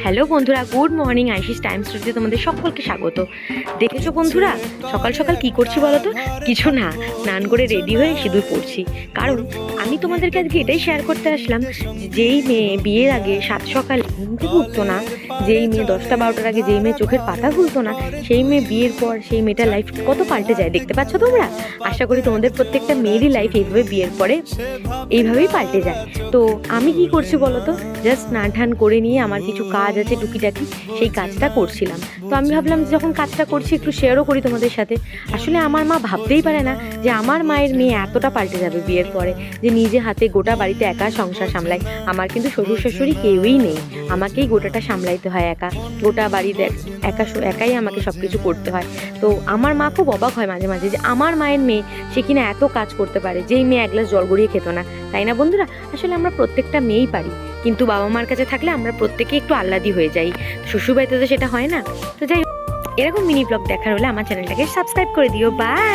Hello বন্ধুরা, good morning. ISIS time স্টোরিতে তোমাদের সকলকে স্বাগত। দেখেছো বন্ধুরা, সকাল সকাল কি করছি বলো তো? কিছু না, স্নান করে রেডি হয়ে সিঁদুর পড়ছি। কারণ আমি তোমাদেরকে আজকে এটাই শেয়ার করতে আসলাম যে যেই মেয়ে বিয়ের আগে 7 সকালে ঘুম থেকে উঠতো না, যেই মেয়ে 10টা-12টার আগে যেই মেয়ে চোখের পাতা খুলতো না, সেই মেয়ে বিয়ের পর সেই মেয়েটার লাইফ কত পাল্টে যায় দেখতে পাচ্ছ তোমরা। আশা করি তোমাদের প্রত্যেকটা মেয়েরই লাইফ এইভাবে বিয়ের পরে এইভাবেই পাল্টে যায়। তো আমি কি করছি বলো তো? জাস্ট স্নান টান করে নিয়ে আমার কিছু কাজ আছে টুকিটাকি, সেই কাজটা করছিলাম। তো আমি ভাবলাম যে যখন কাজটা করছি একটু শেয়ারও করি তোমাদের সাথে। আসলে আমার মা ভাবতেই পারে না যে আমার মায়ের মেয়ে এতটা পাল্টে যাবে বিয়ের পরে, যে নিজে হাতে গোটা বাড়িতে একা সংসার সামলায়। আমার কিন্তু শ্বশুর শাশুড়ি কেউই নেই, আমাকেই গোটাটা সামলাইতে হয় একা। গোটা বাড়িতে একাই আমাকে সব কিছু করতে হয়। তো আমার মা খুব অবাক হয় মাঝে মাঝে যে আমার মায়ের মেয়ে সে কিনা এত কাজ করতে পারে, যেই মেয়ে এক গ্লাস জল গড়িয়ে খেত না। তাই না বন্ধুরা? আসলে আমরা প্রত্যেকটা মেয়েই পারি, কিন্তু বাবা মার কাছে থাকলে আমরা প্রত্যেকে একটু আহ্লাদি হয়ে যাই। শ্বশুরবাড়িতে তো সেটা হয় না। তো যাই হোক, এরকম মিনি ব্লগ দেখার হলে আমার চ্যানেলটাকে সাবস্ক্রাইব করে দিও। বাই।